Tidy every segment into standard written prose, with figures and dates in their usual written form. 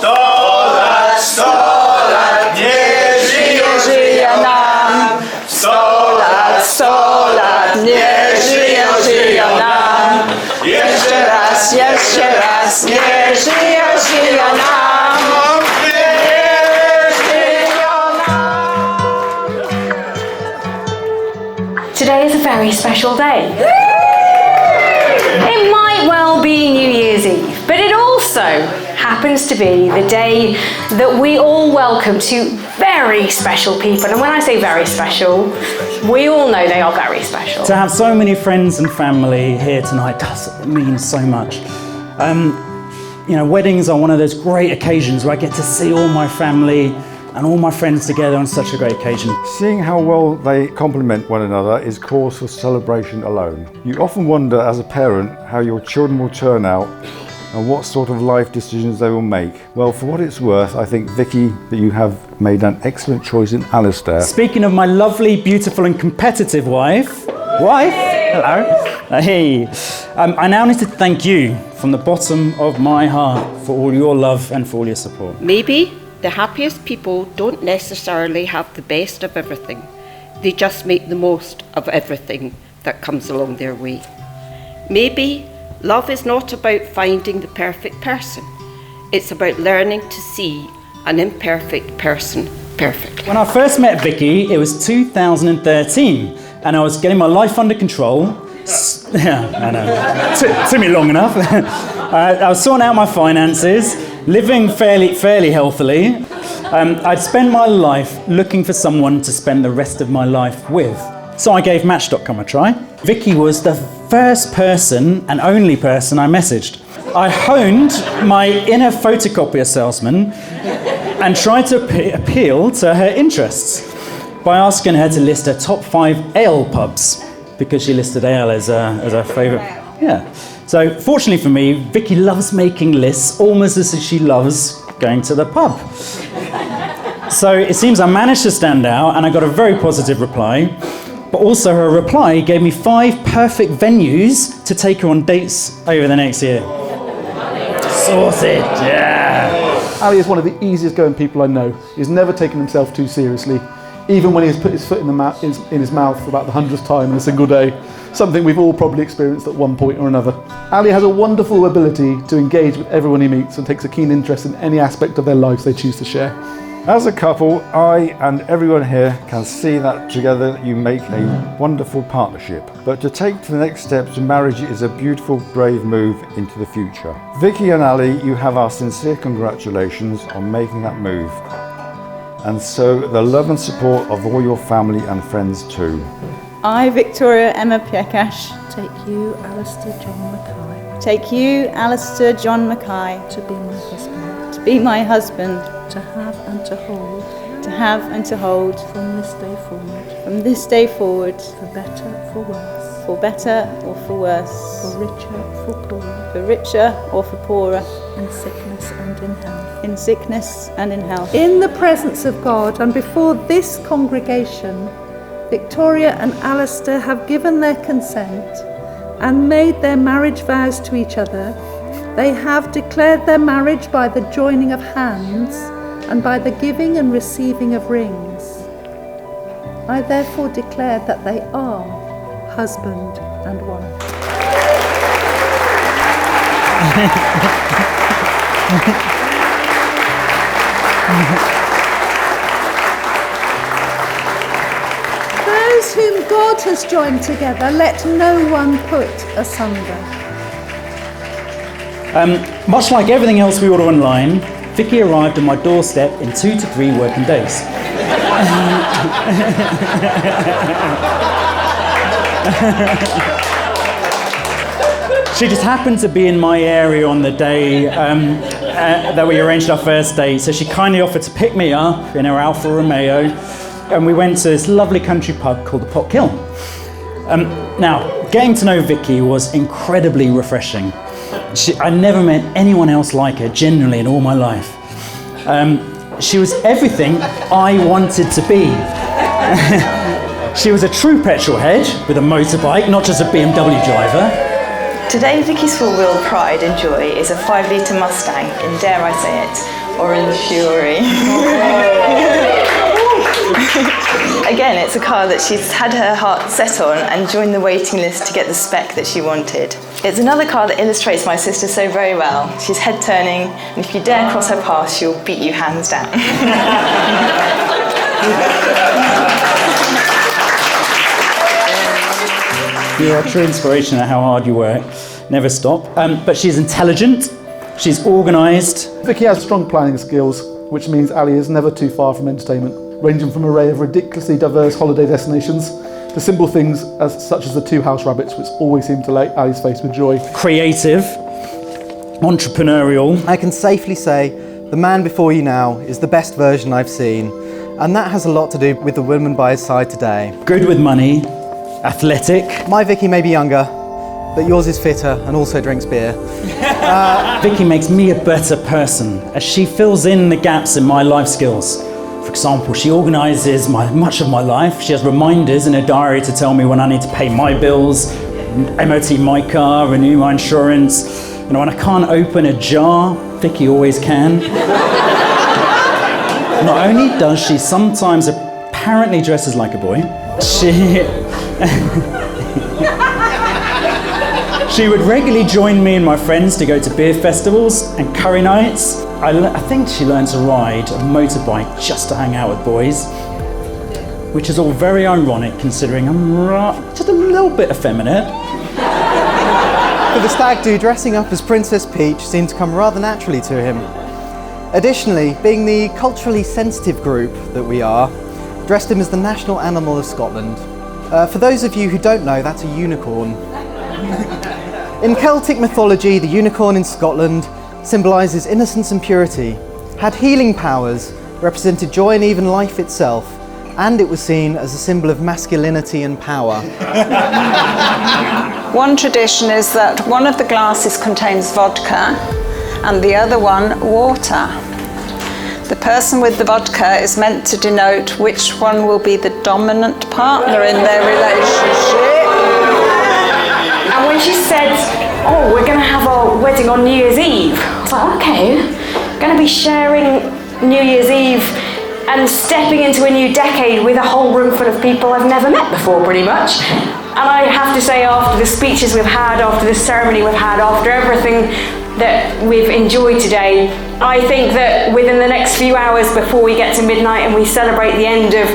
100 lat, 100 lat, niech żyje nam. 100 lat, 100 lat, niech żyje nam. Jeszcze raz, niech żyje nam. Today is a very special day. It might well be New Year's Eve, but it also happens to be the day that we all welcome two very special people. And when I say very special, we all know they are very special. To have so many friends and family here tonight does mean so much. Weddings are one of those great occasions where I get to see all my family and all my friends together on such a great occasion. Seeing how well they complement one another is cause for celebration alone. You often wonder as a parent how your children will turn out and what sort of life decisions they will make. Well, for what it's worth, I think, Vicky, that you have made an excellent choice in Alistair. Speaking of my lovely, beautiful and competitive wife, hello, hey, I now need to thank you from the bottom of my heart for all your love and for all your support. Maybe the happiest people don't necessarily have the best of everything. They just make the most of everything that comes along their way. Maybe love is not about finding the perfect person. It's about learning to see an imperfect person perfectly. When I first met Vicky, it was 2013, and I was getting my life under control. Yeah, I know. Took me long enough. I was sorting out my finances, living fairly healthily. I'd spent my life looking for someone to spend the rest of my life with. So I gave Match.com a try. Vicky was the first person and only person I messaged. I honed my inner photocopier salesman and tried to appeal to her interests by asking her to list her top 5 ale pubs, because she listed ale as her favourite. Yeah. So fortunately for me, Vicky loves making lists almost as she loves going to the pub. So it seems I managed to stand out, and I got a very positive reply. But also her reply gave me 5 perfect venues to take her on dates over the next year. Sorted, yeah. Ali is one of the easiest going people I know. He's never taken himself too seriously, even when he's put his foot in his mouth for about the 100th time in a single day, something we've all probably experienced at one point or another. Ali has a wonderful ability to engage with everyone he meets and takes a keen interest in any aspect of their lives they choose to share. As a couple, I and everyone here can see that together you make a wonderful partnership. But to take to the next step to marriage is a beautiful, brave move into the future. Vicky and Ali, you have our sincere congratulations on making that move. And so the love and support of all your family and friends too. I, Victoria Emma Piekash, take you, Alistair John Mackay, take you, Alistair John Mackay, to be my husband, to be my husband, to have and to hold, to have and to hold, from this day forward, from this day forward, for better, for worse, for better or for worse, for richer, for poorer, for richer or for poorer, in sickness and in health, in sickness and in health. In the presence of God and before this congregation, Victoria and Alistair have given their consent and made their marriage vows to each other. They have declared their marriage by the joining of hands and by the giving and receiving of rings. I therefore declare that they are husband and wife. Those whom God has joined together, let no one put asunder. Much like everything else we order online, Vicky arrived on my doorstep in 2 to 3 working days. She just happened to be in my area on the day that we arranged our first date, so she kindly offered to pick me up in her Alfa Romeo, and we went to this lovely country pub called the Pot Kiln. Now, getting to know Vicky was incredibly refreshing. I never met anyone else like her, genuinely, in all my life. She was everything I wanted to be. She was a true petrol head with a motorbike, not just a BMW driver. Today, Vicky's four-wheel pride and joy is a 5-litre Mustang in, dare I say it, orange fury. Again, it's a car that she's had her heart set on and joined the waiting list to get the spec that she wanted. It's another car that illustrates my sister so very well. She's head-turning, and if you dare cross her path, she'll beat you hands down. You're a true inspiration at how hard you work. Never stop. But she's intelligent, she's organised. Vicky has strong planning skills, which means Ali is never too far from entertainment, ranging from an array of ridiculously diverse holiday destinations to simple things such as the 2 house rabbits, which always seem to light Ali's face with joy. Creative, entrepreneurial. I can safely say the man before you now is the best version I've seen, and that has a lot to do with the woman by his side today. Good with money, athletic. My Vicky may be younger, but yours is fitter and also drinks beer. Vicky makes me a better person as she fills in the gaps in my life skills. For example, she organises much of my life. She has reminders in her diary to tell me when I need to pay my bills, MOT my car, renew my insurance. And when I can't open a jar, Vicky always can. Not only does she sometimes apparently dresses like a boy, she would regularly join me and my friends to go to beer festivals and curry nights. I think she learned to ride a motorbike just to hang out with boys, which is all very ironic considering I'm just a little bit effeminate. For the stag do, dressing up as Princess Peach seemed to come rather naturally to him. Additionally, being the culturally sensitive group that we are, dressed him as the national animal of Scotland. For those of you who don't know, that's a unicorn. In Celtic mythology, the unicorn in Scotland symbolises innocence and purity, had healing powers, represented joy and even life itself, and it was seen as a symbol of masculinity and power. One tradition is that one of the glasses contains vodka and the other one water. The person with the vodka is meant to denote which one will be the dominant partner in their relationship. And when she said, oh, we're going to have our wedding on New Year's Eve, I was like, okay, going to be sharing New Year's Eve and stepping into a new decade with a whole room full of people I've never met before, pretty much. And I have to say, after the speeches we've had, after the ceremony we've had, after everything that we've enjoyed today, I think that within the next few hours before we get to midnight and we celebrate the end of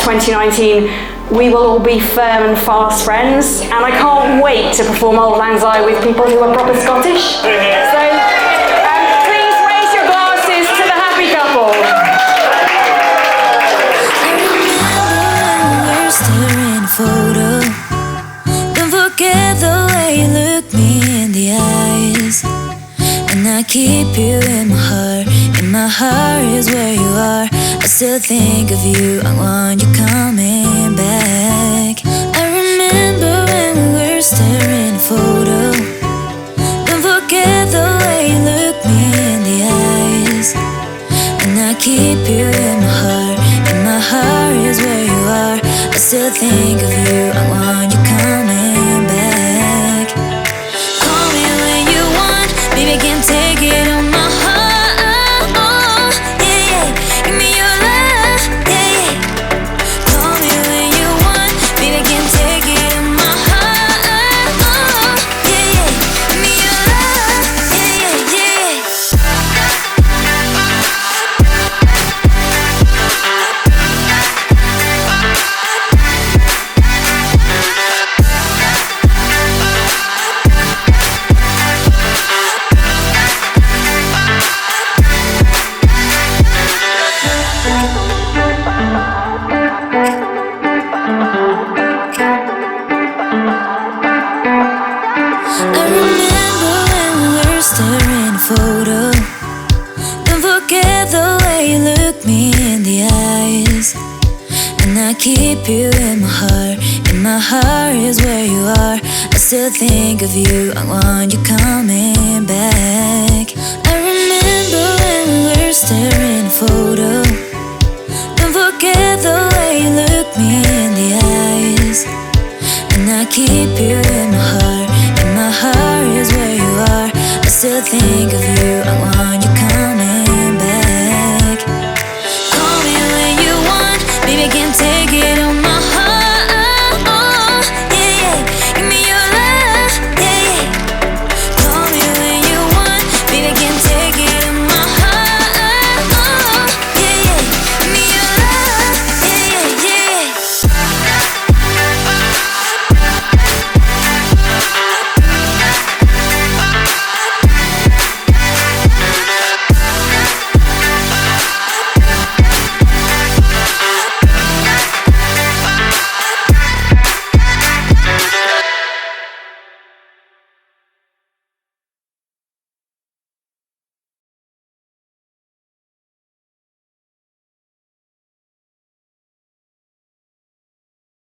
2019, we will all be firm and fast friends, and I can't wait to perform Auld Lang Syne with people who are proper Scottish. So please raise your glasses to the happy couple. We're staring photo. Don't forget the way you look me in the eyes. And I keep you in my heart. In my heart is where you are. I still think of you. I want you coming back. I remember when we were staring photo. Don't forget the way you look me in the eyes. And I keep you in my heart. In my heart is where you are. I still think of you. I want you coming back. Call me when you want. Baby, I can take it on my heart. Yeah, yeah. Give me your love. Yeah, yeah. Call me when you want. Baby, I can take it on my heart. Yeah, yeah. Give me your love. Yeah, yeah, yeah. I remember when we were staring photo. Don't forget the way you look me in the eyes. And I keep you in my heart. In my heart is where you are. I still think of you. I want you coming back. I remember when we were staring photo. Don't forget the way you look me in the eyes. And I keep you in my heart. In my heart still think of you. I want